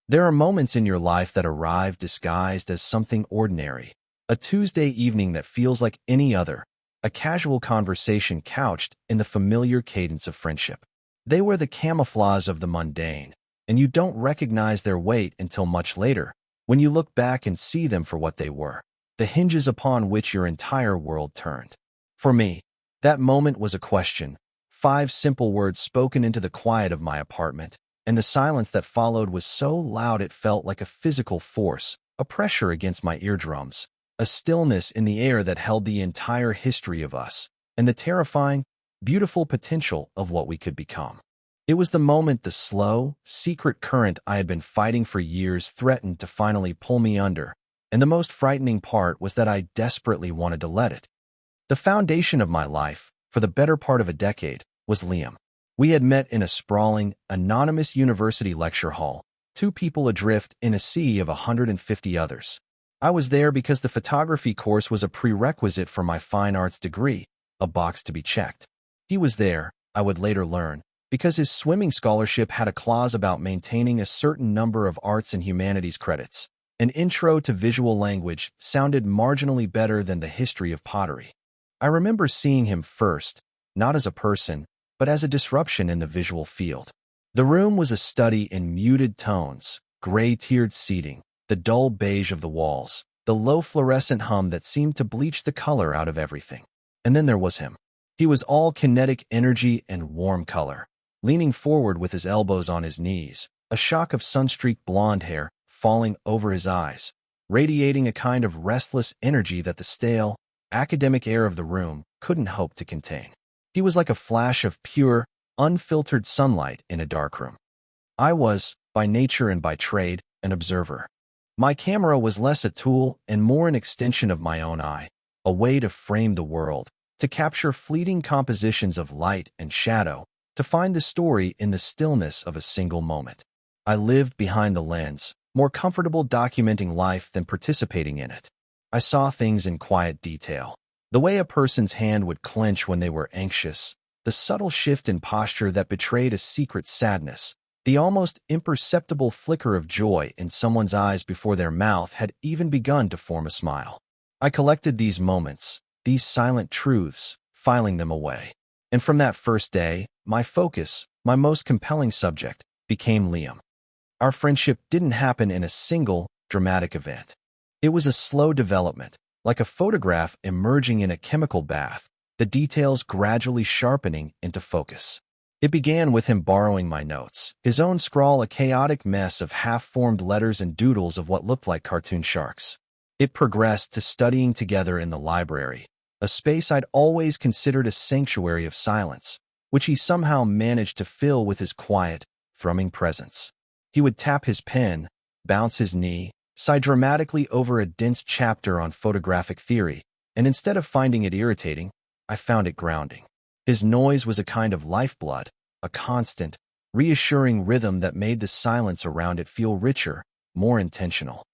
There are moments in your life that arrive disguised as something ordinary. A Tuesday evening that feels like any other. A casual conversation couched in the familiar cadence of friendship. They were the camouflage of the mundane, and you don't recognize their weight until much later, when you look back and see them for what they were, the hinges upon which your entire world turned. For me, that moment was a question, 5 simple words spoken into the quiet of my apartment, and the silence that followed was so loud it felt like a physical force, a pressure against my eardrums, a stillness in the air that held the entire history of us, and the terrifying, beautiful potential of what we could become. It was the moment the slow, secret current I had been fighting for years threatened to finally pull me under, and the most frightening part was that I desperately wanted to let it. The foundation of my life, for the better part of a decade, was Liam. We had met in a sprawling, anonymous university lecture hall, 2 people adrift in a sea of 150 others. I was there because the photography course was a prerequisite for my fine arts degree, a box to be checked. He was there, I would later learn, because his swimming scholarship had a clause about maintaining a certain number of arts and humanities credits. An intro to visual language sounded marginally better than the history of pottery. I remember seeing him first, not as a person, but as a disruption in the visual field. The room was a study in muted tones, gray-tiered seating, the dull beige of the walls, the low fluorescent hum that seemed to bleach the color out of everything. And then there was him. He was all kinetic energy and warm color, leaning forward with his elbows on his knees, a shock of sun-streaked blonde hair falling over his eyes, radiating a kind of restless energy that the stale, academic air of the room couldn't hope to contain. He was like a flash of pure, unfiltered sunlight in a darkroom. I was, by nature and by trade, an observer. My camera was less a tool and more an extension of my own eye, a way to frame the world, to capture fleeting compositions of light and shadow, to find the story in the stillness of a single moment. I lived behind the lens, more comfortable documenting life than participating in it. I saw things in quiet detail. The way a person's hand would clench when they were anxious, the subtle shift in posture that betrayed a secret sadness, the almost imperceptible flicker of joy in someone's eyes before their mouth had even begun to form a smile. I collected these moments, these silent truths, filing them away. And from that first day, my focus, my most compelling subject, became Liam. Our friendship didn't happen in a single, dramatic event. It was a slow development, like a photograph emerging in a chemical bath, the details gradually sharpening into focus. It began with him borrowing my notes, his own scrawl a chaotic mess of half-formed letters and doodles of what looked like cartoon sharks. It progressed to studying together in the library, a space I'd always considered a sanctuary of silence, which he somehow managed to fill with his quiet, thrumming presence. He would tap his pen, bounce his knee, sigh dramatically over a dense chapter on photographic theory, and instead of finding it irritating, I found it grounding. His noise was a kind of lifeblood, a constant, reassuring rhythm that made the silence around it feel richer, more intentional.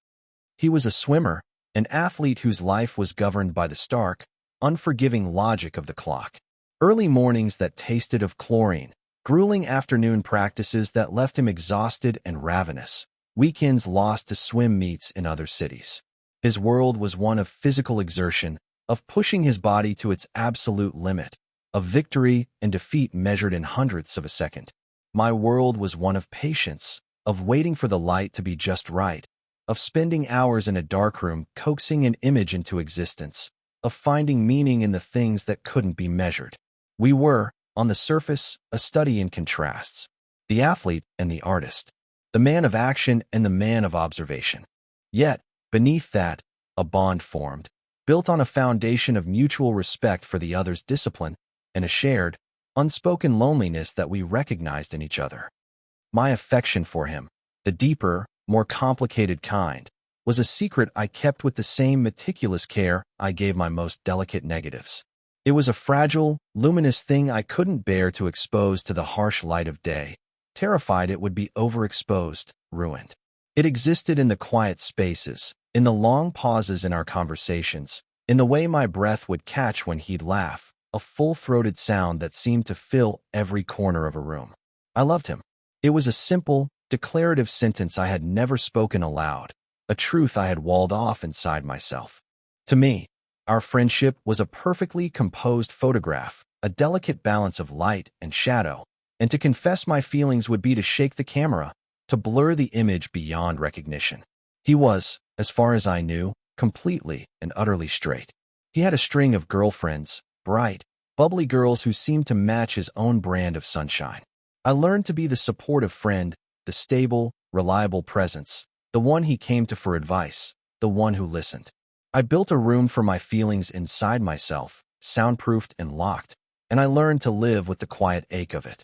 He was a swimmer, an athlete whose life was governed by the stark, unforgiving logic of the clock. Early mornings that tasted of chlorine, grueling afternoon practices that left him exhausted and ravenous, weekends lost to swim meets in other cities. His world was one of physical exertion, of pushing his body to its absolute limit, of victory and defeat measured in hundredths of a second. My world was one of patience, of waiting for the light to be just right, of spending hours in a darkroom coaxing an image into existence, of finding meaning in the things that couldn't be measured. We were, on the surface, a study in contrasts, the athlete and the artist, the man of action and the man of observation. Yet, beneath that, a bond formed, built on a foundation of mutual respect for the other's discipline and a shared, unspoken loneliness that we recognized in each other. My affection for him, the deeper, more complicated kind, was a secret I kept with the same meticulous care I gave my most delicate negatives. It was a fragile, luminous thing I couldn't bear to expose to the harsh light of day, terrified it would be overexposed, ruined. It existed in the quiet spaces, in the long pauses in our conversations, in the way my breath would catch when he'd laugh, a full-throated sound that seemed to fill every corner of a room. I loved him. It was a simple, declarative sentence I had never spoken aloud, a truth I had walled off inside myself. To me, our friendship was a perfectly composed photograph, a delicate balance of light and shadow, and to confess my feelings would be to shake the camera, to blur the image beyond recognition. He was, as far as I knew, completely and utterly straight. He had a string of girlfriends, bright, bubbly girls who seemed to match his own brand of sunshine. I learned to be the supportive friend, the stable, reliable presence, the one he came to for advice, the one who listened. I built a room for my feelings inside myself, soundproofed and locked, and I learned to live with the quiet ache of it.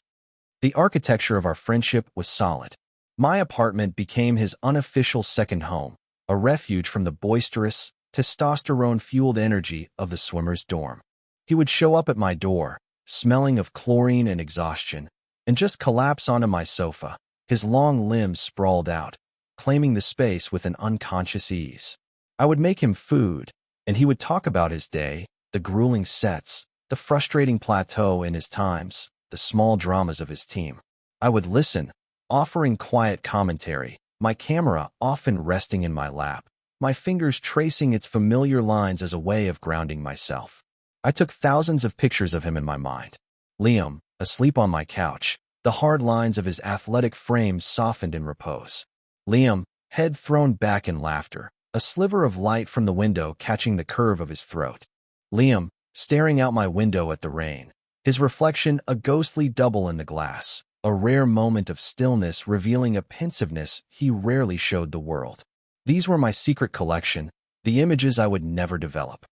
The architecture of our friendship was solid. My apartment became his unofficial second home, a refuge from the boisterous, testosterone-fueled energy of the swimmer's dorm. He would show up at my door, smelling of chlorine and exhaustion, and just collapse onto my sofa, his long limbs sprawled out, claiming the space with an unconscious ease. I would make him food, and he would talk about his day, the grueling sets, the frustrating plateau in his times, the small dramas of his team. I would listen, offering quiet commentary, my camera often resting in my lap, my fingers tracing its familiar lines as a way of grounding myself. I took thousands of pictures of him in my mind. Liam, asleep on my couch, the hard lines of his athletic frame softened in repose. Liam, head thrown back in laughter, a sliver of light from the window catching the curve of his throat. Liam, staring out my window at the rain, his reflection a ghostly double in the glass, a rare moment of stillness revealing a pensiveness he rarely showed the world. These were my secret collection, the images I would never develop.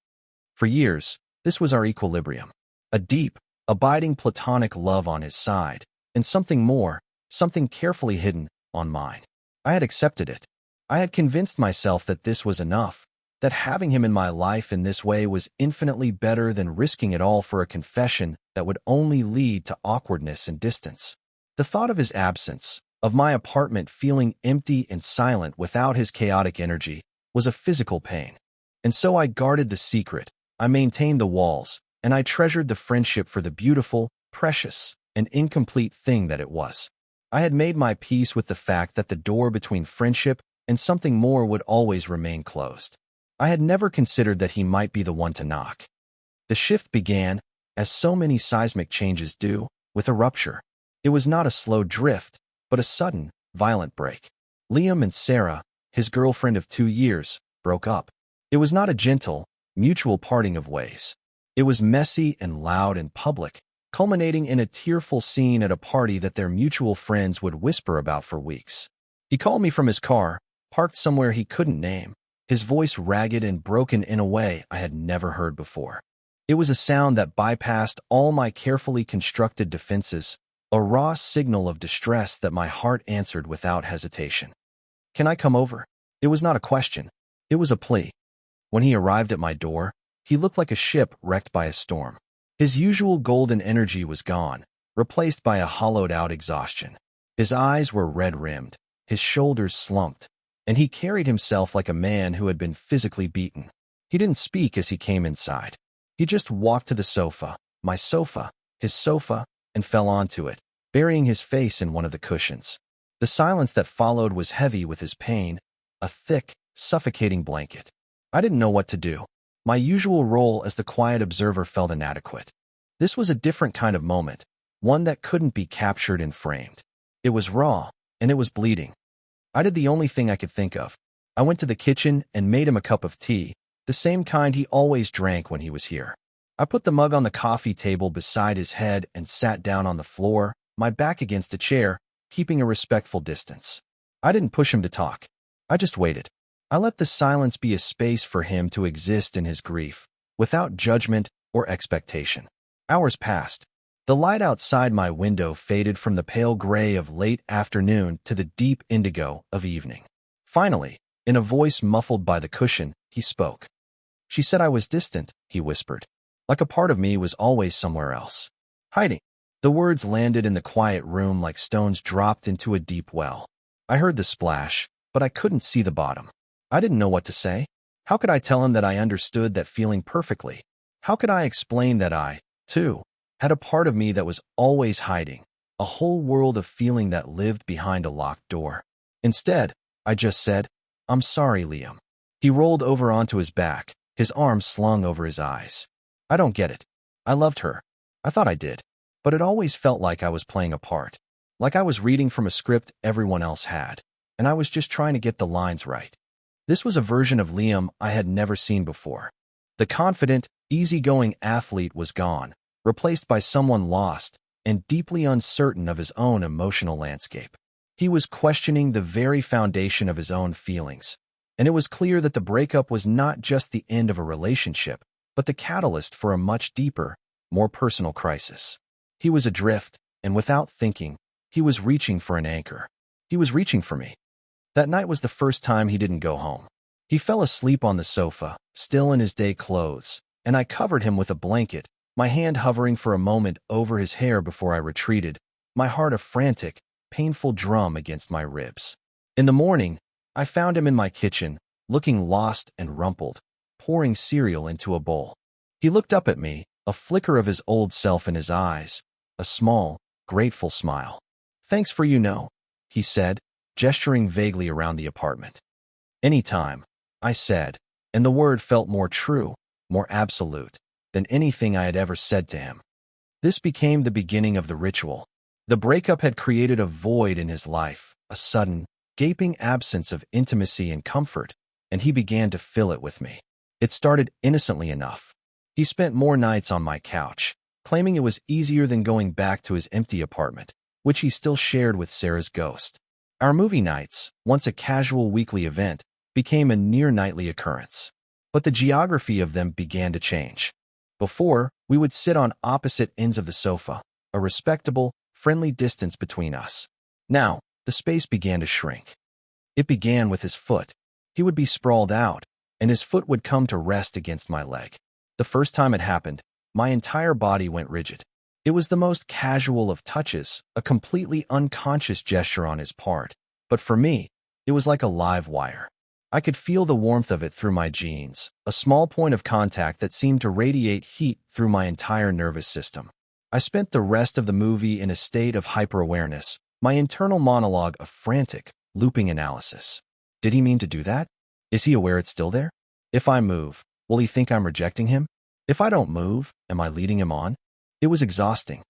For years, this was our equilibrium. A deep, abiding platonic love on his side, and something more, something carefully hidden, on mine. I had accepted it. I had convinced myself that this was enough, that having him in my life in this way was infinitely better than risking it all for a confession that would only lead to awkwardness and distance. The thought of his absence, of my apartment feeling empty and silent without his chaotic energy, was a physical pain. And so I guarded the secret, I maintained the walls, and I treasured the friendship for the beautiful, precious, and incomplete thing that it was. I had made my peace with the fact that the door between friendship and something more would always remain closed. I had never considered that he might be the one to knock. The shift began, as so many seismic changes do, with a rupture. It was not a slow drift, but a sudden, violent break. Liam and Sarah, his girlfriend of 2 years, broke up. It was not a gentle, mutual parting of ways. It was messy and loud and public, culminating in a tearful scene at a party that their mutual friends would whisper about for weeks. He called me from his car, parked somewhere he couldn't name, his voice ragged and broken in a way I had never heard before. It was a sound that bypassed all my carefully constructed defenses, a raw signal of distress that my heart answered without hesitation. "Can I come over?" It was not a question. It was a plea. When he arrived at my door, he looked like a ship wrecked by a storm. His usual golden energy was gone, replaced by a hollowed-out exhaustion. His eyes were red-rimmed, his shoulders slumped, and he carried himself like a man who had been physically beaten. He didn't speak as he came inside. He just walked to the sofa, my sofa, his sofa, and fell onto it, burying his face in one of the cushions. The silence that followed was heavy with his pain, a thick, suffocating blanket. I didn't know what to do. My usual role as the quiet observer felt inadequate. This was a different kind of moment, one that couldn't be captured and framed. It was raw, and it was bleeding. I did the only thing I could think of. I went to the kitchen and made him a cup of tea, the same kind he always drank when he was here. I put the mug on the coffee table beside his head and sat down on the floor, my back against a chair, keeping a respectful distance. I didn't push him to talk. I just waited. I let the silence be a space for him to exist in his grief, without judgment or expectation. Hours passed. The light outside my window faded from the pale gray of late afternoon to the deep indigo of evening. Finally, in a voice muffled by the cushion, he spoke. "She said I was distant," he whispered. "Like a part of me was always somewhere else. Hiding." The words landed in the quiet room like stones dropped into a deep well. I heard the splash, but I couldn't see the bottom. I didn't know what to say. How could I tell him that I understood that feeling perfectly? How could I explain that I, too, had a part of me that was always hiding, a whole world of feeling that lived behind a locked door. Instead, I just said, "I'm sorry, Liam." He rolled over onto his back, his arms slung over his eyes. "I don't get it. I loved her. I thought I did. But it always felt like I was playing a part. Like I was reading from a script everyone else had. And I was just trying to get the lines right." This was a version of Liam I had never seen before. The confident, easygoing athlete was gone, replaced by someone lost and deeply uncertain of his own emotional landscape. He was questioning the very foundation of his own feelings, and it was clear that the breakup was not just the end of a relationship, but the catalyst for a much deeper, more personal crisis. He was adrift, and without thinking, he was reaching for an anchor. He was reaching for me. That night was the first time he didn't go home. He fell asleep on the sofa, still in his day clothes, and I covered him with a blanket, my hand hovering for a moment over his hair before I retreated, my heart a frantic, painful drum against my ribs. In the morning, I found him in my kitchen, looking lost and rumpled, pouring cereal into a bowl. He looked up at me, a flicker of his old self in his eyes, a small, grateful smile. "Thanks for he said, gesturing vaguely around the apartment. "Anytime," I said, and the word felt more true, more absolute, than anything I had ever said to him. This became the beginning of the ritual. The breakup had created a void in his life, a sudden, gaping absence of intimacy and comfort, and he began to fill it with me. It started innocently enough. He spent more nights on my couch, claiming it was easier than going back to his empty apartment, which he still shared with Sarah's ghost. Our movie nights, once a casual weekly event, became a near-nightly occurrence. But the geography of them began to change. Before, we would sit on opposite ends of the sofa, a respectable, friendly distance between us. Now, the space began to shrink. It began with his foot. He would be sprawled out, and his foot would come to rest against my leg. The first time it happened, my entire body went rigid. It was the most casual of touches, a completely unconscious gesture on his part. But for me, it was like a live wire. I could feel the warmth of it through my jeans, a small point of contact that seemed to radiate heat through my entire nervous system. I spent the rest of the movie in a state of hyper-awareness, my internal monologue a frantic, looping analysis. Did he mean to do that? Is he aware it's still there? If I move, will he think I'm rejecting him? If I don't move, am I leading him on? It was exhausting.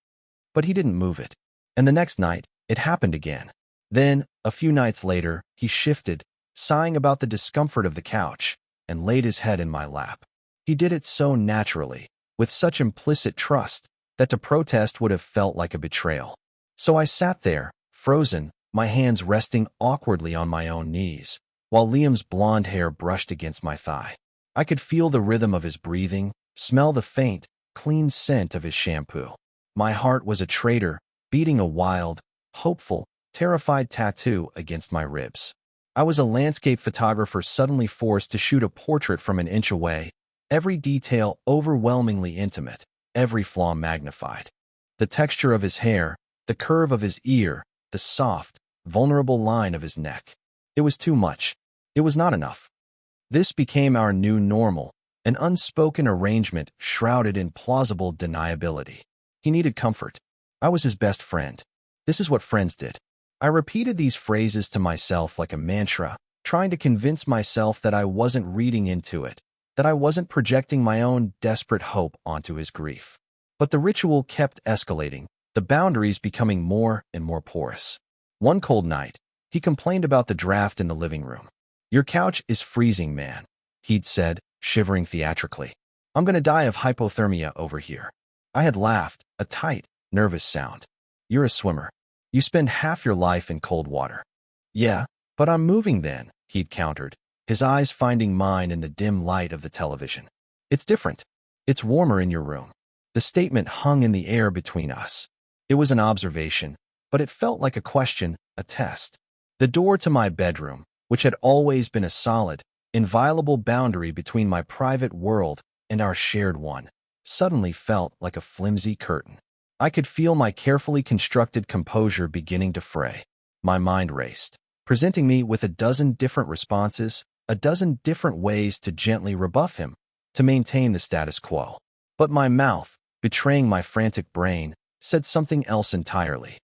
But he didn't move it. And the next night, it happened again. Then, a few nights later, he shifted, sighing about the discomfort of the couch, and laid his head in my lap. He did it so naturally, with such implicit trust, that to protest would have felt like a betrayal. So I sat there, frozen, my hands resting awkwardly on my own knees, while Liam's blonde hair brushed against my thigh. I could feel the rhythm of his breathing, smell the faint, clean scent of his shampoo. My heart was a traitor, beating a wild, hopeful, terrified tattoo against my ribs. I was a landscape photographer suddenly forced to shoot a portrait from an inch away, every detail overwhelmingly intimate, every flaw magnified. The texture of his hair, the curve of his ear, the soft, vulnerable line of his neck. It was too much. It was not enough. This became our new normal, an unspoken arrangement shrouded in plausible deniability. He needed comfort. I was his best friend. This is what friends did. I repeated these phrases to myself like a mantra, trying to convince myself that I wasn't reading into it, that I wasn't projecting my own desperate hope onto his grief. But the ritual kept escalating, the boundaries becoming more and more porous. One cold night, he complained about the draft in the living room. "Your couch is freezing, man," he'd said, shivering theatrically. "I'm gonna die of hypothermia over here." I had laughed, a tight, nervous sound. "You're a swimmer. You spend half your life in cold water." "Yeah, but I'm moving then," he'd countered, his eyes finding mine in the dim light of the television. "It's different. It's warmer in your room." The statement hung in the air between us. It was an observation, but it felt like a question, a test. The door to my bedroom, which had always been a solid, inviolable boundary between my private world and our shared one, suddenly felt like a flimsy curtain. I could feel my carefully constructed composure beginning to fray. My mind raced, presenting me with a dozen different responses, a dozen different ways to gently rebuff him, to maintain the status quo. But my mouth, betraying my frantic brain, said something else entirely.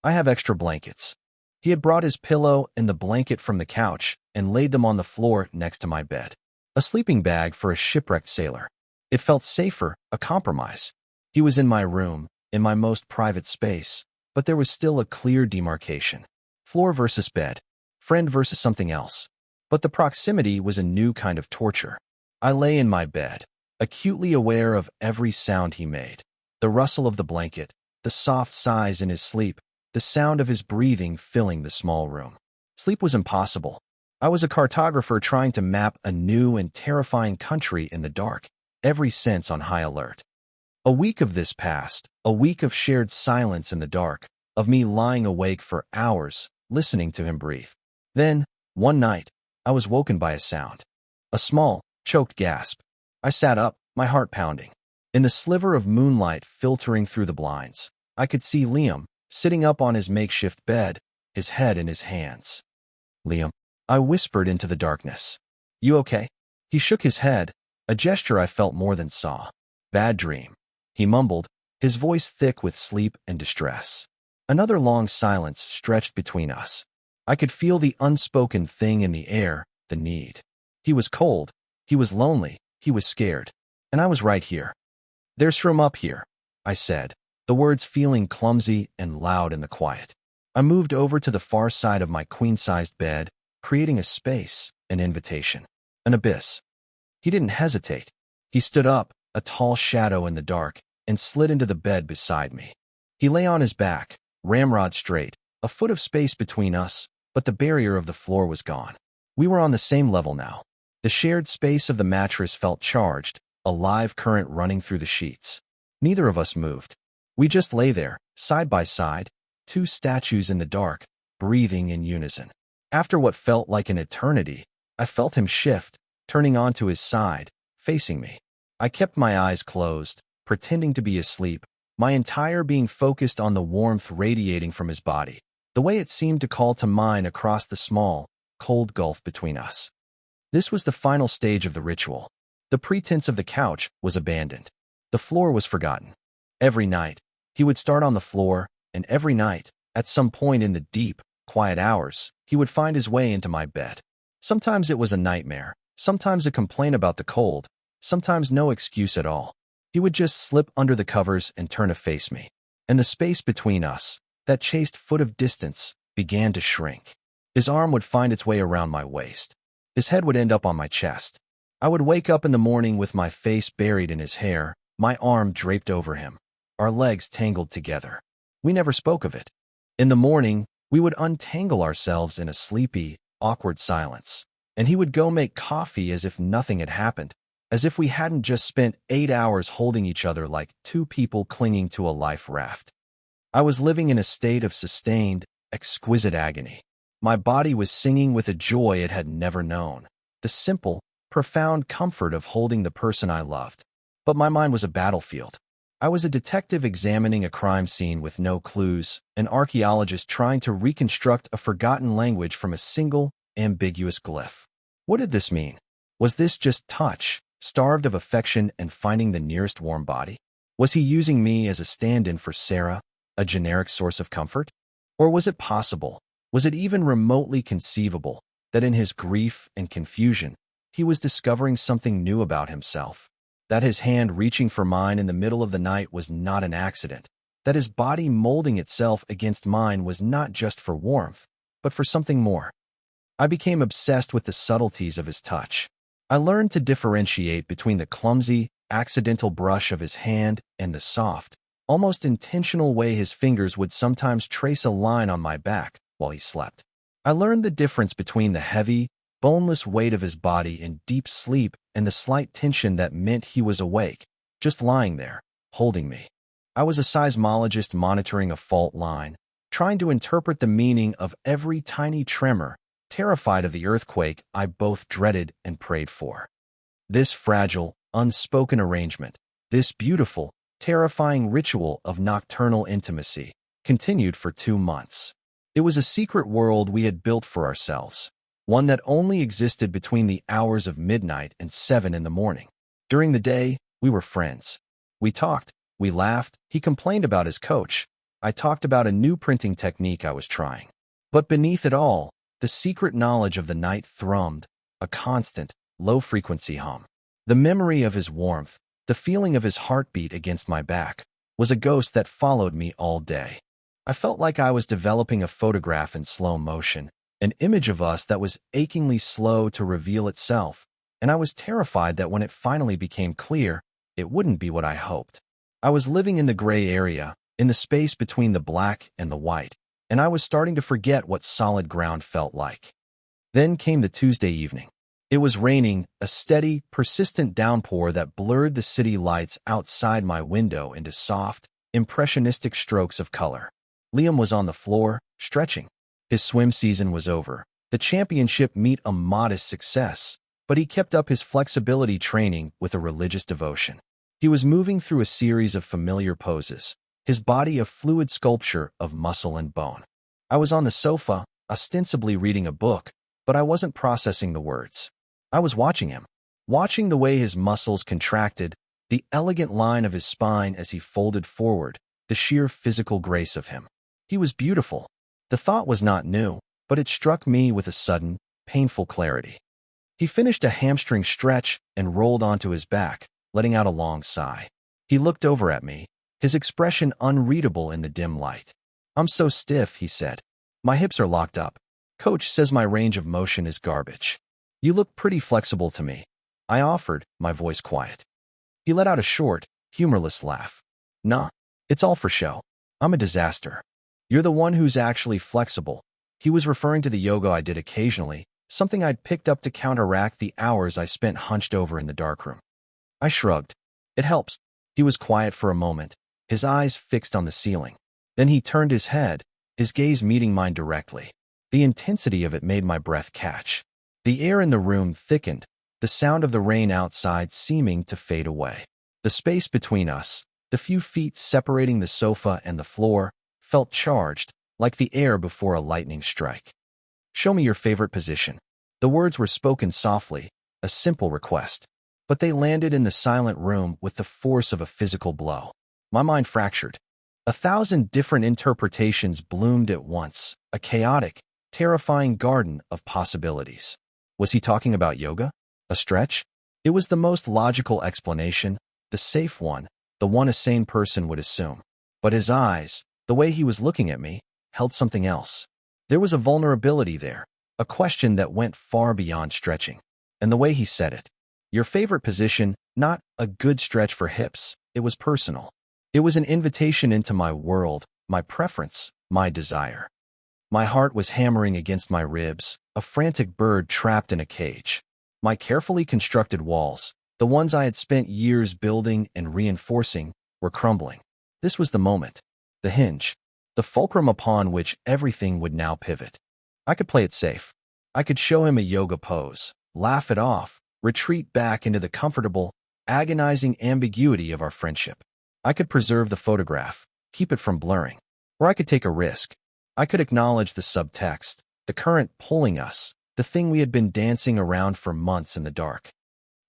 I have extra blankets. He had brought his pillow and the blanket from the couch and laid them on the floor next to my bed. A sleeping bag for a shipwrecked sailor. It felt safer, a compromise. He was in my room, in my most private space, but there was still a clear demarcation. Floor versus bed. Friend versus something else. But the proximity was a new kind of torture. I lay in my bed, acutely aware of every sound he made. The rustle of the blanket, the soft sighs in his sleep, the sound of his breathing filling the small room. Sleep was impossible. I was a cartographer trying to map a new and terrifying country in the dark, every sense on high alert. A week of this passed, a week of shared silence in the dark, of me lying awake for hours, listening to him breathe. Then, one night, I was woken by a sound. A small, choked gasp. I sat up, my heart pounding. In the sliver of moonlight filtering through the blinds, I could see Liam, sitting up on his makeshift bed, his head in his hands. Liam, I whispered into the darkness. You okay? He shook his head, a gesture I felt more than saw. Bad dream. He mumbled, his voice thick with sleep and distress. Another long silence stretched between us. I could feel the unspoken thing in the air, the need. He was cold, he was lonely, he was scared. And I was right here. There's room up here, I said, the words feeling clumsy and loud in the quiet. I moved over to the far side of my queen-sized bed, creating a space, an invitation, an abyss. He didn't hesitate. He stood up, a tall shadow in the dark, and slid into the bed beside me. He lay on his back, ramrod straight, a foot of space between us, but the barrier of the floor was gone. We were on the same level now. The shared space of the mattress felt charged, a live current running through the sheets. Neither of us moved. We just lay there, side by side, two statues in the dark, breathing in unison. After what felt like an eternity, I felt him shift, turning onto his side, facing me. I kept my eyes closed, pretending to be asleep, my entire being focused on the warmth radiating from his body, the way it seemed to call to mine across the small, cold gulf between us. This was the final stage of the ritual. The pretense of the couch was abandoned. The floor was forgotten. Every night, he would start on the floor, and every night, at some point in the deep, quiet hours, he would find his way into my bed. Sometimes it was a nightmare, sometimes a complaint about the cold, sometimes no excuse at all. He would just slip under the covers and turn to face me. And the space between us, that chaste foot of distance, began to shrink. His arm would find its way around my waist. His head would end up on my chest. I would wake up in the morning with my face buried in his hair, my arm draped over him, our legs tangled together. We never spoke of it. In the morning, we would untangle ourselves in a sleepy, awkward silence, and he would go make coffee as if nothing had happened, as if we hadn't just spent 8 hours holding each other like two people clinging to a life raft. I was living in a state of sustained, exquisite agony. My body was singing with a joy it had never known, the simple, profound comfort of holding the person I loved. But my mind was a battlefield. I was a detective examining a crime scene with no clues, an archaeologist trying to reconstruct a forgotten language from a single, ambiguous glyph. What did this mean? Was this just touch, starved of affection and finding the nearest warm body? Was he using me as a stand-in for Sarah, a generic source of comfort? Or was it possible, was it even remotely conceivable, that in his grief and confusion, he was discovering something new about himself? That his hand reaching for mine in the middle of the night was not an accident, that his body molding itself against mine was not just for warmth, but for something more. I became obsessed with the subtleties of his touch. I learned to differentiate between the clumsy, accidental brush of his hand and the soft, almost intentional way his fingers would sometimes trace a line on my back while he slept. I learned the difference between the heavy, boneless weight of his body in deep sleep and the slight tension that meant he was awake, just lying there, holding me. I was a seismologist monitoring a fault line, trying to interpret the meaning of every tiny tremor, terrified of the earthquake I both dreaded and prayed for. This fragile, unspoken arrangement, this beautiful, terrifying ritual of nocturnal intimacy, continued for 2 months. It was a secret world we had built for ourselves, one that only existed between the hours of midnight and 7 in the morning. During the day, we were friends. We talked, we laughed, he complained about his coach, I talked about a new printing technique I was trying. But beneath it all, the secret knowledge of the night thrummed, a constant, low-frequency hum. The memory of his warmth, the feeling of his heartbeat against my back, was a ghost that followed me all day. I felt like I was developing a photograph in slow motion, an image of us that was achingly slow to reveal itself, and I was terrified that when it finally became clear, it wouldn't be what I hoped. I was living in the gray area, in the space between the black and the white, and I was starting to forget what solid ground felt like. Then came the Tuesday evening. It was raining, a steady, persistent downpour that blurred the city lights outside my window into soft, impressionistic strokes of color. Liam was on the floor, stretching. His swim season was over, the championship meet a modest success, but he kept up his flexibility training with a religious devotion. He was moving through a series of familiar poses, his body a fluid sculpture of muscle and bone. I was on the sofa, ostensibly reading a book, but I wasn't processing the words. I was watching him, watching the way his muscles contracted, the elegant line of his spine as he folded forward, the sheer physical grace of him. He was beautiful. The thought was not new, but it struck me with a sudden, painful clarity. He finished a hamstring stretch and rolled onto his back, letting out a long sigh. He looked over at me, his expression unreadable in the dim light. "I'm so stiff," he said. "My hips are locked up. Coach says my range of motion is garbage." "You look pretty flexible to me," I offered, my voice quiet. He let out a short, humorless laugh. "Nah, it's all for show. I'm a disaster. You're the one who's actually flexible." He was referring to the yoga I did occasionally, something I'd picked up to counteract the hours I spent hunched over in the darkroom. I shrugged. "It helps." He was quiet for a moment, his eyes fixed on the ceiling. Then he turned his head, his gaze meeting mine directly. The intensity of it made my breath catch. The air in the room thickened, the sound of the rain outside seeming to fade away. The space between us, the few feet separating the sofa and the floor, felt charged, like the air before a lightning strike. "Show me your favorite position." The words were spoken softly, a simple request, but they landed in the silent room with the force of a physical blow. My mind fractured. 1,000 different interpretations bloomed at once, a chaotic, terrifying garden of possibilities. Was he talking about yoga? A stretch? It was the most logical explanation, the safe one, the one a sane person would assume. But his eyes, the way he was looking at me, held something else. There was a vulnerability there, a question that went far beyond stretching. And the way he said it, "Your favorite position, not a good stretch for hips," it was personal. It was an invitation into my world, my preference, my desire. My heart was hammering against my ribs, a frantic bird trapped in a cage. My carefully constructed walls, the ones I had spent years building and reinforcing, were crumbling. This was the moment, the hinge, the fulcrum upon which everything would now pivot. I could play it safe. I could show him a yoga pose, laugh it off, retreat back into the comfortable, agonizing ambiguity of our friendship. I could preserve the photograph, keep it from blurring. Or I could take a risk. I could acknowledge the subtext, the current pulling us, the thing we had been dancing around for months in the dark.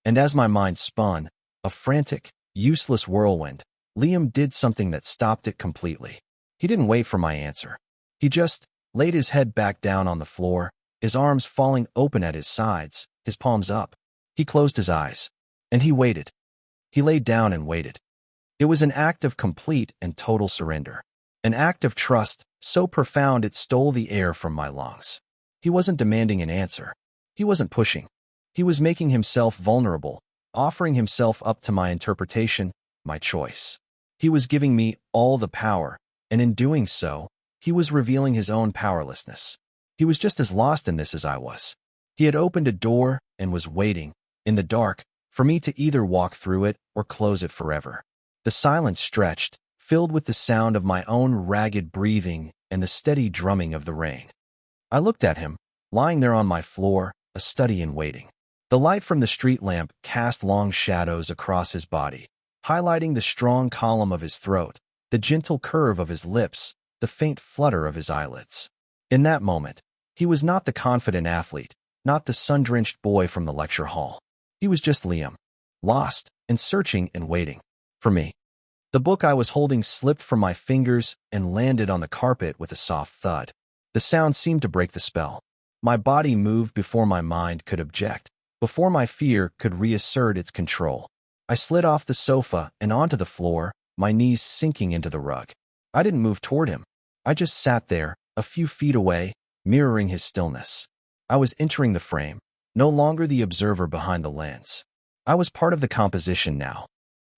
And as my mind spun, a frantic, useless whirlwind, Liam did something that stopped it completely. He didn't wait for my answer. He just laid his head back down on the floor, his arms falling open at his sides, his palms up. He closed his eyes, and he waited. He laid down and waited. It was an act of complete and total surrender, an act of trust so profound it stole the air from my lungs. He wasn't demanding an answer. He wasn't pushing. He was making himself vulnerable, offering himself up to my interpretation, my choice. He was giving me all the power, and in doing so, he was revealing his own powerlessness. He was just as lost in this as I was. He had opened a door and was waiting, in the dark, for me to either walk through it or close it forever. The silence stretched, filled with the sound of my own ragged breathing and the steady drumming of the rain. I looked at him, lying there on my floor, a study in waiting. The light from the street lamp cast long shadows across his body, highlighting the strong column of his throat, the gentle curve of his lips, the faint flutter of his eyelids. In that moment, he was not the confident athlete, not the sun-drenched boy from the lecture hall. He was just Liam, lost and searching and waiting for me. The book I was holding slipped from my fingers and landed on the carpet with a soft thud. The sound seemed to break the spell. My body moved before my mind could object, before my fear could reassert its control. I slid off the sofa and onto the floor, my knees sinking into the rug. I didn't move toward him. I just sat there, a few feet away, mirroring his stillness. I was entering the frame, no longer the observer behind the lens. I was part of the composition now.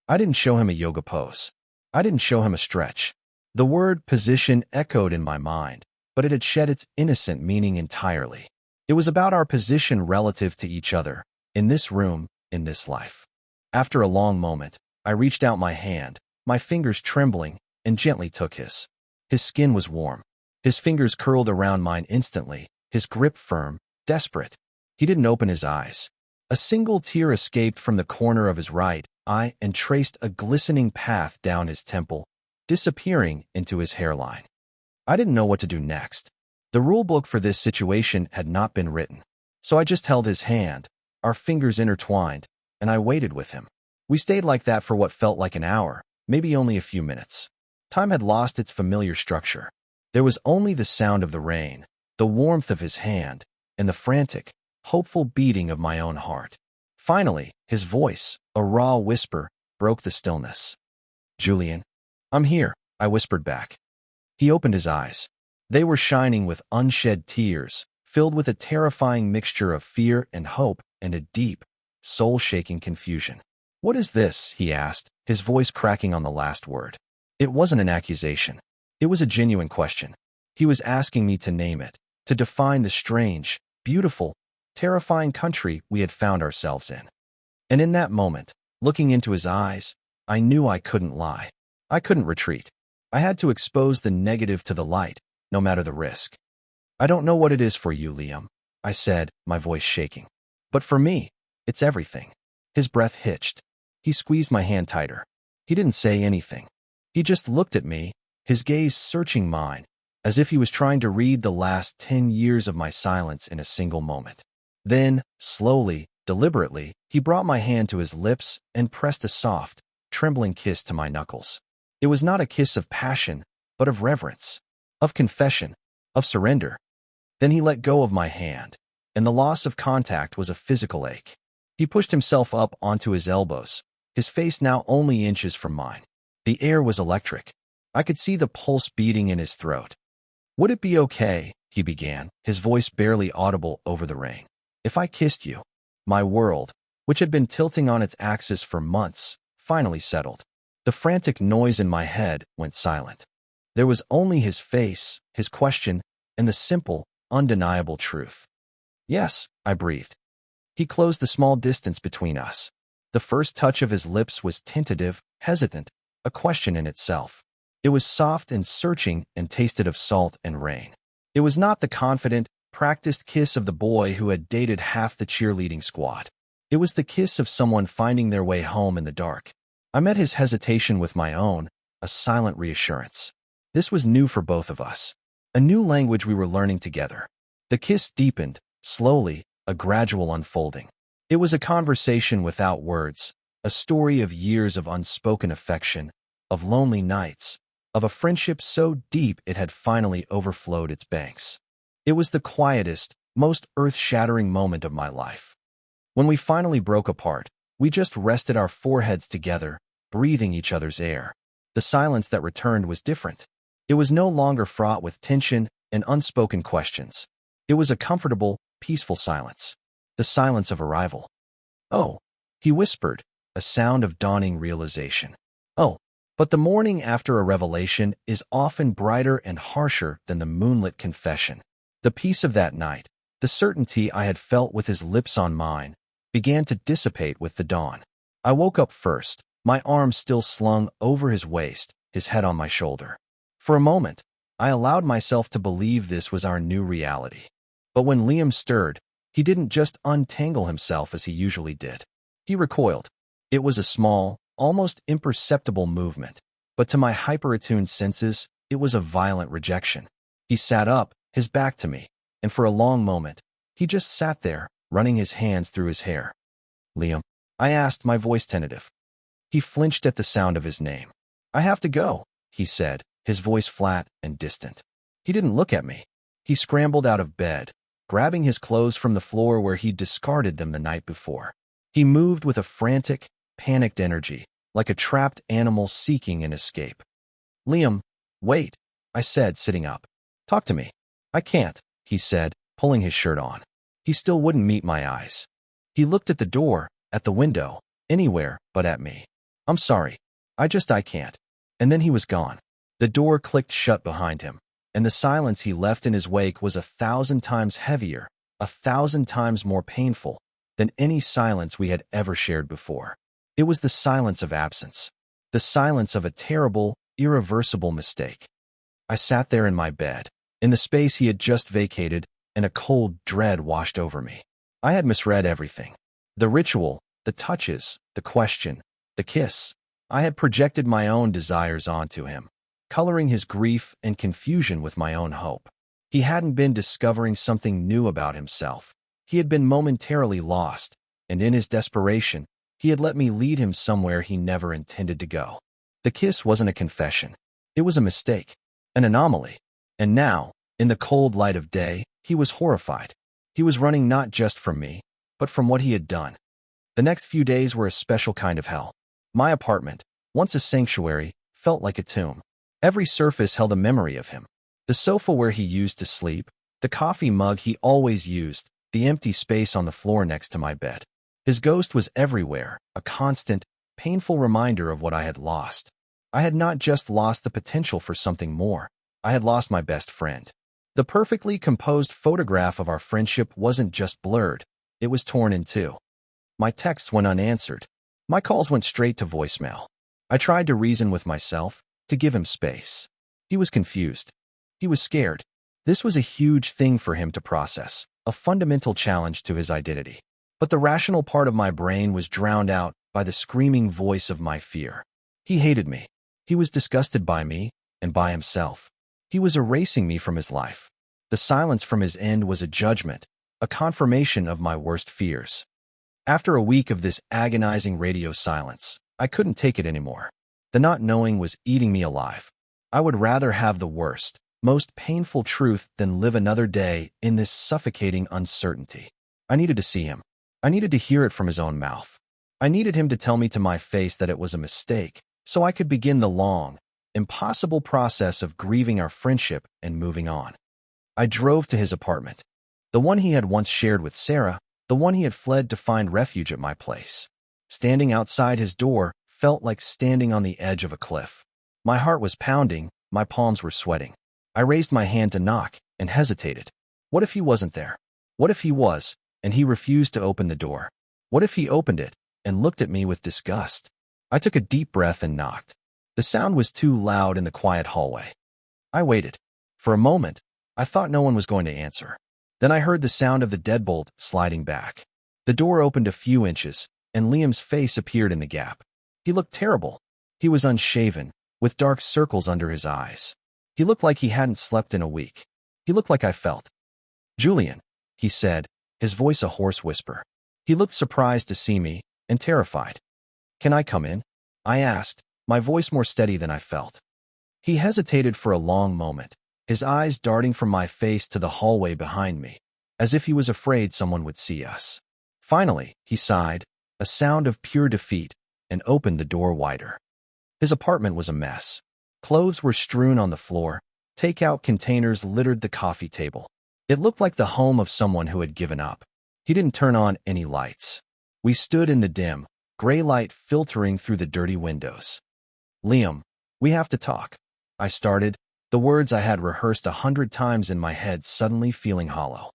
I didn't show him a yoga pose. I didn't show him a stretch. The word position echoed in my mind, but it had shed its innocent meaning entirely. It was about our position relative to each other, in this room, in this life. After a long moment, I reached out my hand, my fingers trembling, and gently took his. His skin was warm. His fingers curled around mine instantly, his grip firm, desperate. He didn't open his eyes. A single tear escaped from the corner of his right eye and traced a glistening path down his temple, disappearing into his hairline. I didn't know what to do next. The rulebook for this situation had not been written, so I just held his hand, our fingers intertwined, and I waited with him. We stayed like that for what felt like an hour, maybe only a few minutes. Time had lost its familiar structure. There was only the sound of the rain, the warmth of his hand, and the frantic, hopeful beating of my own heart. Finally, his voice, a raw whisper, broke the stillness. "Julian, I'm here," I whispered back. He opened his eyes. They were shining with unshed tears, filled with a terrifying mixture of fear and hope and a deep, soul-shaking confusion. "What is this?" he asked, his voice cracking on the last word. It wasn't an accusation. It was a genuine question. He was asking me to name it, to define the strange, beautiful, terrifying country we had found ourselves in. And in that moment, looking into his eyes, I knew I couldn't lie. I couldn't retreat. I had to expose the negative to the light, no matter the risk. "I don't know what it is for you, Liam," I said, my voice shaking. "But for me, it's everything." His breath hitched. He squeezed my hand tighter. He didn't say anything. He just looked at me, his gaze searching mine, as if he was trying to read the last 10 years of my silence in a single moment. Then, slowly, deliberately, he brought my hand to his lips and pressed a soft, trembling kiss to my knuckles. It was not a kiss of passion, but of reverence, of confession, of surrender. Then he let go of my hand, and the loss of contact was a physical ache. He pushed himself up onto his elbows, his face now only inches from mine. The air was electric. I could see the pulse beating in his throat. "Would it be okay," he began, his voice barely audible over the rain, "if I kissed you?" My world, which had been tilting on its axis for months, finally settled. The frantic noise in my head went silent. There was only his face, his question, and the simple, undeniable truth. "Yes," I breathed. He closed the small distance between us. The first touch of his lips was tentative, hesitant, a question in itself. It was soft and searching and tasted of salt and rain. It was not the confident, practiced kiss of the boy who had dated half the cheerleading squad. It was the kiss of someone finding their way home in the dark. I met his hesitation with my own, a silent reassurance. This was new for both of us, a new language we were learning together. The kiss deepened, slowly, a gradual unfolding. It was a conversation without words, a story of years of unspoken affection, of lonely nights, of a friendship so deep it had finally overflowed its banks. It was the quietest, most earth-shattering moment of my life. When we finally broke apart, we just rested our foreheads together, breathing each other's air. The silence that returned was different. It was no longer fraught with tension and unspoken questions. It was a comfortable, peaceful silence. The silence of arrival. "Oh," he whispered, a sound of dawning realization. "Oh, but the morning after a revelation is often brighter and harsher than the moonlit confession." The peace of that night, the certainty I had felt with his lips on mine, began to dissipate with the dawn. I woke up first, my arms still slung over his waist, his head on my shoulder. For a moment, I allowed myself to believe this was our new reality. But when Liam stirred, he didn't just untangle himself as he usually did. He recoiled. It was a small, almost imperceptible movement, but to my hyper-attuned senses, it was a violent rejection. He sat up, his back to me, and for a long moment, he just sat there, running his hands through his hair. "Liam," I asked, my voice tentative. He flinched at the sound of his name. I have to go, he said, his voice flat and distant. He didn't look at me. He scrambled out of bed, grabbing his clothes from the floor where he'd discarded them the night before. He moved with a frantic, panicked energy, like a trapped animal seeking an escape. Liam, wait, I said, sitting up. Talk to me. I can't, he said, pulling his shirt on. He still wouldn't meet my eyes. He looked at the door, at the window, anywhere but at me. I'm sorry. I can't. And then he was gone. The door clicked shut behind him, and the silence he left in his wake was 1,000 times heavier, 1,000 times more painful than any silence we had ever shared before. It was the silence of absence, the silence of a terrible, irreversible mistake. I sat there in my bed, in the space he had just vacated, and a cold dread washed over me. I had misread everything. The ritual, the touches, the question, the kiss. I had projected my own desires onto him, coloring his grief and confusion with my own hope. He hadn't been discovering something new about himself. He had been momentarily lost, and in his desperation, he had let me lead him somewhere he never intended to go. The kiss wasn't a confession. It was a mistake, an anomaly. And now, in the cold light of day, he was horrified. He was running not just from me, but from what he had done. The next few days were a special kind of hell. My apartment, once a sanctuary, felt like a tomb. Every surface held a memory of him. The sofa where he used to sleep, the coffee mug he always used, the empty space on the floor next to my bed. His ghost was everywhere, a constant, painful reminder of what I had lost. I had not just lost the potential for something more. I had lost my best friend. The perfectly composed photograph of our friendship wasn't just blurred, it was torn in two. My texts went unanswered. My calls went straight to voicemail. I tried to reason with myself, to give him space. He was confused. He was scared. This was a huge thing for him to process, a fundamental challenge to his identity. But the rational part of my brain was drowned out by the screaming voice of my fear. He hated me. He was disgusted by me and by himself. He was erasing me from his life. The silence from his end was a judgment, a confirmation of my worst fears. After a week of this agonizing radio silence, I couldn't take it anymore. The not knowing was eating me alive. I would rather have the worst, most painful truth than live another day in this suffocating uncertainty. I needed to see him. I needed to hear it from his own mouth. I needed him to tell me to my face that it was a mistake, so I could begin the long, impossible process of grieving our friendship and moving on. I drove to his apartment, the one he had once shared with Sarah, the one he had fled to find refuge at my place. Standing outside his door felt like standing on the edge of a cliff. My heart was pounding, my palms were sweating. I raised my hand to knock and hesitated. What if he wasn't there? What if he was, and he refused to open the door? What if he opened it and looked at me with disgust? I took a deep breath and knocked. The sound was too loud in the quiet hallway. I waited. For a moment, I thought no one was going to answer. Then I heard the sound of the deadbolt sliding back. The door opened a few inches, and Liam's face appeared in the gap. He looked terrible. He was unshaven, with dark circles under his eyes. He looked like he hadn't slept in a week. He looked like I felt. "Julian," he said, his voice a hoarse whisper. He looked surprised to see me, and terrified. "Can I come in?" I asked, my voice more steady than I felt. He hesitated for a long moment, his eyes darting from my face to the hallway behind me, as if he was afraid someone would see us. Finally, he sighed, a sound of pure defeat, and opened the door wider. His apartment was a mess. Clothes were strewn on the floor, takeout containers littered the coffee table. It looked like the home of someone who had given up. He didn't turn on any lights. We stood in the dim, gray light filtering through the dirty windows. "Liam, we have to talk," I started, the words I had rehearsed 100 times in my head suddenly feeling hollow.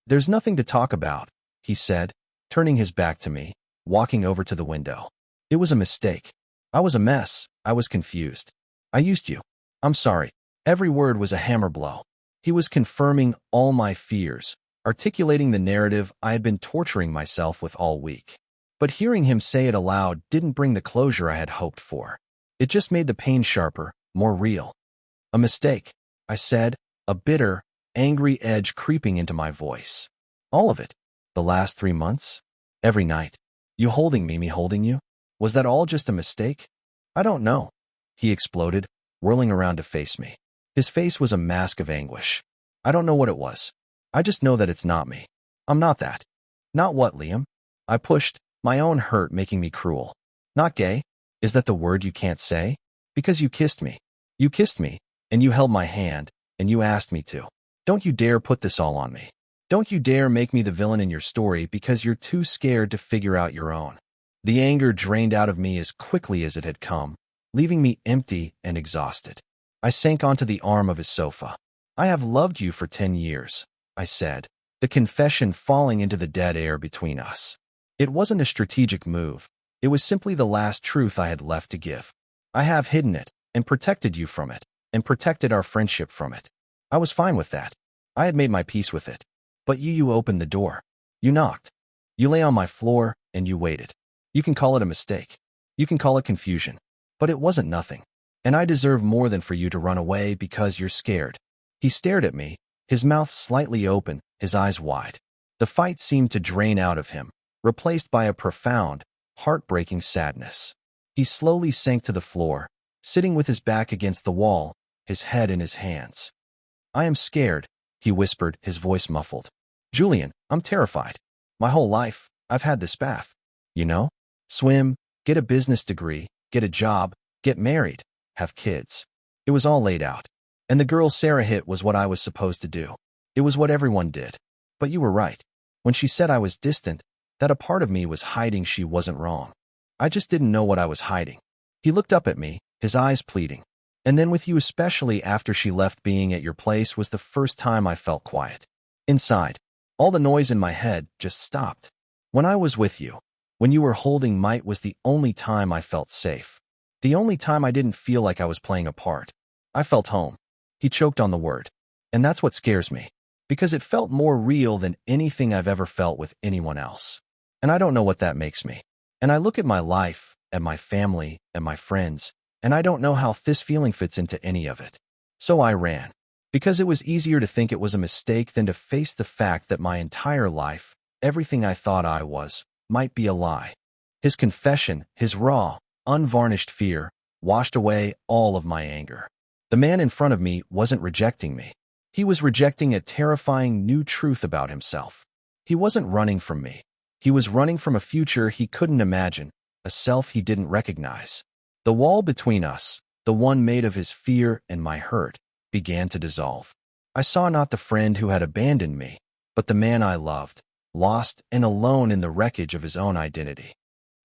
"There's nothing to talk about," he said, turning his back to me, walking over to the window. "It was a mistake. I was a mess. I was confused. I used you. I'm sorry." Every word was a hammer blow. He was confirming all my fears, articulating the narrative I had been torturing myself with all week. But hearing him say it aloud didn't bring the closure I had hoped for. It just made the pain sharper, more real. "A mistake," I said, a bitter, angry edge creeping into my voice. "All of it. The last 3 months? Every night. You holding me holding you? Was that all just a mistake?" "I don't know." he exploded, whirling around to face me. His face was a mask of anguish. I don't know what it was. I just know that it's not me. I'm not that. Not what, Liam? I pushed, my own hurt making me cruel. Not gay? Is that the word you can't say? Because you kissed me. You kissed me, and you held my hand, and you asked me to. Don't you dare put this all on me. Don't you dare make me the villain in your story because you're too scared to figure out your own. The anger drained out of me as quickly as it had come, leaving me empty and exhausted. I sank onto the arm of his sofa. I have loved you for 10 years, I said, the confession falling into the dead air between us. It wasn't a strategic move. It was simply the last truth I had left to give. I have hidden it, and protected you from it, and protected our friendship from it. I was fine with that. I had made my peace with it. But you opened the door. You knocked. You lay on my floor, and you waited. You can call it a mistake. You can call it confusion. But it wasn't nothing. And I deserve more than for you to run away because you're scared. He stared at me, his mouth slightly open, his eyes wide. The fight seemed to drain out of him, replaced by a profound, heartbreaking sadness. He slowly sank to the floor, sitting with his back against the wall, his head in his hands. I am scared, he whispered, his voice muffled. Julian, I'm terrified. My whole life, I've had this path. You know? Swim, get a business degree, get a job, get married, have kids. It was all laid out. And the girl Sarah hit was what I was supposed to do. It was what everyone did. But you were right. When she said I was distant, that a part of me was hiding, she wasn't wrong. I just didn't know what I was hiding. He looked up at me, his eyes pleading. And then with you, especially after she left, being at your place was the first time I felt quiet. Inside, all the noise in my head just stopped. When I was with you, when you were holding Might, was the only time I felt safe. The only time I didn't feel like I was playing a part. I felt home. He choked on the word. And that's what scares me. Because it felt more real than anything I've ever felt with anyone else. And I don't know what that makes me. And I look at my life, at my family, at my friends, and I don't know how this feeling fits into any of it. So I ran. Because it was easier to think it was a mistake than to face the fact that my entire life, everything I thought I was, might be a lie. His confession, his raw, unvarnished fear, washed away all of my anger. The man in front of me wasn't rejecting me. He was rejecting a terrifying new truth about himself. He wasn't running from me. He was running from a future he couldn't imagine, a self he didn't recognize. The wall between us, the one made of his fear and my hurt, began to dissolve. I saw not the friend who had abandoned me, but the man I loved, lost and alone in the wreckage of his own identity.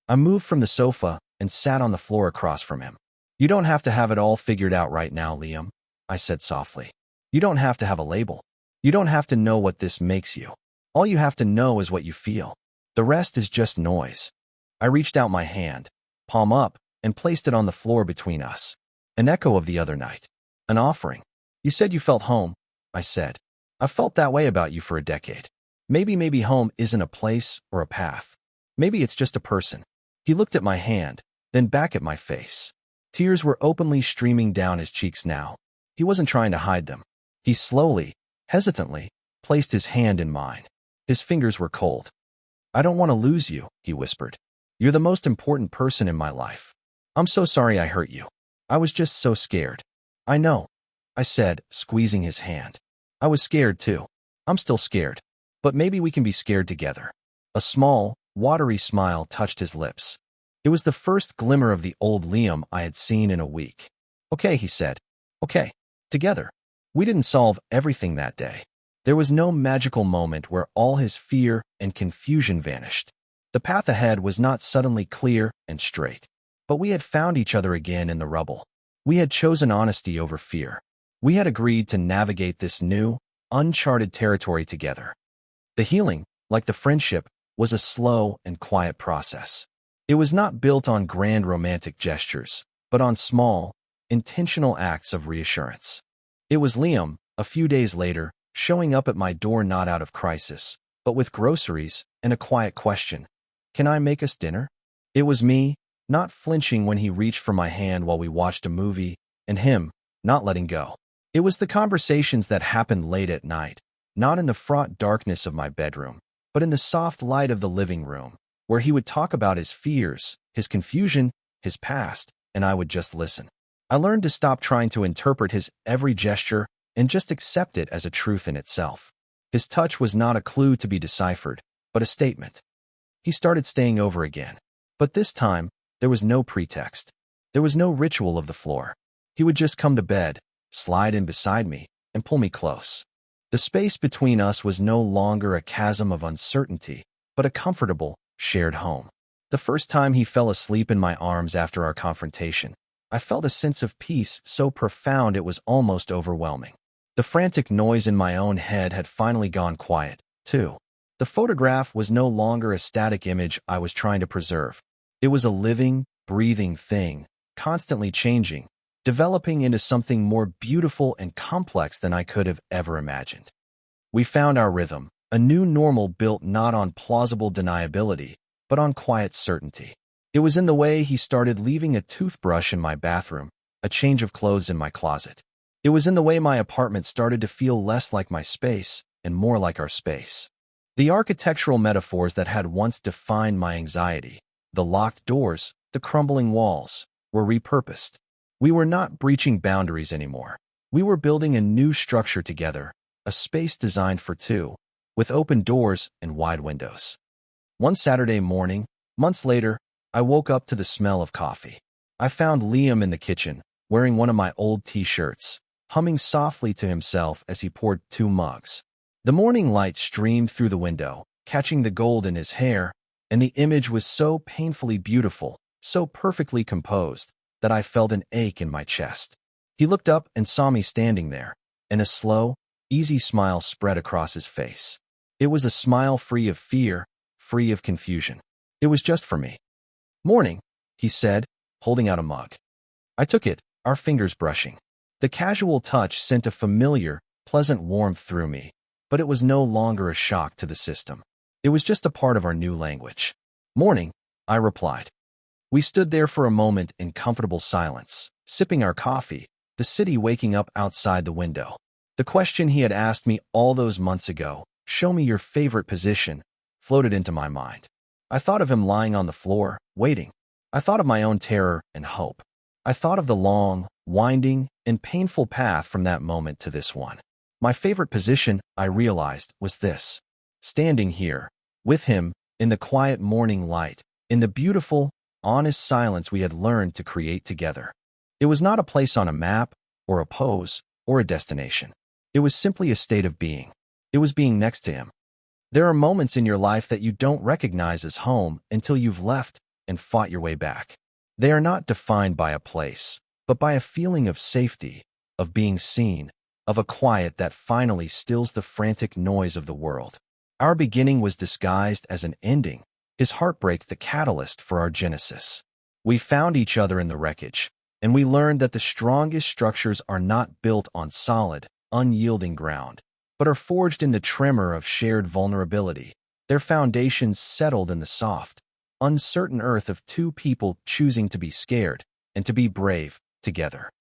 I moved from the sofa and sat on the floor across from him. You don't have to have it all figured out right now, Liam, I said softly. You don't have to have a label. You don't have to know what this makes you. All you have to know is what you feel. The rest is just noise. I reached out my hand, palm up, and placed it on the floor between us. An echo of the other night. An offering. You said you felt home, I said. I've felt that way about you for a decade. Maybe home isn't a place or a path. Maybe it's just a person. He looked at my hand, then back at my face. Tears were openly streaming down his cheeks now. He wasn't trying to hide them. He slowly, hesitantly, placed his hand in mine. His fingers were cold. I don't want to lose you, he whispered. You're the most important person in my life. I'm so sorry I hurt you. I was just so scared. I know, I said, squeezing his hand. I was scared too. I'm still scared. But maybe we can be scared together. A small, watery smile touched his lips. It was the first glimmer of the old Liam I had seen in a week. Okay, he said. Okay, together. We didn't solve everything that day. There was no magical moment where all his fear and confusion vanished. The path ahead was not suddenly clear and straight. But we had found each other again in the rubble. We had chosen honesty over fear. We had agreed to navigate this new, uncharted territory together. The healing, like the friendship, was a slow and quiet process. It was not built on grand romantic gestures, but on small, intentional acts of reassurance. It was Liam, a few days later, showing up at my door not out of crisis, but with groceries and a quiet question. Can I make us dinner? It was me, not flinching when he reached for my hand while we watched a movie, and him, not letting go. It was the conversations that happened late at night, not in the fraught darkness of my bedroom, but in the soft light of the living room, where he would talk about his fears, his confusion, his past, and I would just listen. I learned to stop trying to interpret his every gesture and just accept it as a truth in itself. His touch was not a clue to be deciphered, but a statement. He started staying over again. But this time, there was no pretext. There was no ritual of the floor. He would just come to bed, slide in beside me, and pull me close. The space between us was no longer a chasm of uncertainty, but a comfortable, shared home. The first time he fell asleep in my arms after our confrontation, I felt a sense of peace so profound it was almost overwhelming. The frantic noise in my own head had finally gone quiet, too. The photograph was no longer a static image I was trying to preserve. It was a living, breathing thing, constantly changing, developing into something more beautiful and complex than I could have ever imagined. We found our rhythm, a new normal built not on plausible deniability, but on quiet certainty. It was in the way he started leaving a toothbrush in my bathroom, a change of clothes in my closet. It was in the way my apartment started to feel less like my space and more like our space. The architectural metaphors that had once defined my anxiety, the locked doors, the crumbling walls, were repurposed. We were not breaching boundaries anymore. We were building a new structure together, a space designed for two, with open doors and wide windows. One Saturday morning, months later, I woke up to the smell of coffee. I found Liam in the kitchen, wearing one of my old t-shirts, humming softly to himself as he poured 2 mugs. The morning light streamed through the window, catching the gold in his hair, and the image was so painfully beautiful, so perfectly composed, that I felt an ache in my chest. He looked up and saw me standing there, and a slow, easy smile spread across his face. It was a smile free of fear, free of confusion. It was just for me. "Morning," he said, holding out a mug. I took it, our fingers brushing. The casual touch sent a familiar, pleasant warmth through me, but it was no longer a shock to the system. It was just a part of our new language. "Morning," I replied. We stood there for a moment in comfortable silence, sipping our coffee, the city waking up outside the window. The question he had asked me all those months ago, "Show me your favorite position," floated into my mind. I thought of him lying on the floor, waiting. I thought of my own terror and hope. I thought of the long, winding, and painful path from that moment to this one. My favorite position, I realized, was this. Standing here, with him, in the quiet morning light, in the beautiful, honest silence we had learned to create together. It was not a place on a map, or a pose, or a destination. It was simply a state of being. It was being next to him. There are moments in your life that you don't recognize as home until you've left and fought your way back. They are not defined by a place, but by a feeling of safety, of being seen, of a quiet that finally stills the frantic noise of the world. Our beginning was disguised as an ending, his heartbreak the catalyst for our genesis. We found each other in the wreckage, and we learned that the strongest structures are not built on solid, unyielding ground, but are forged in the tremor of shared vulnerability, their foundations settled in the soft, uncertain earth of two people choosing to be scared and to be brave together.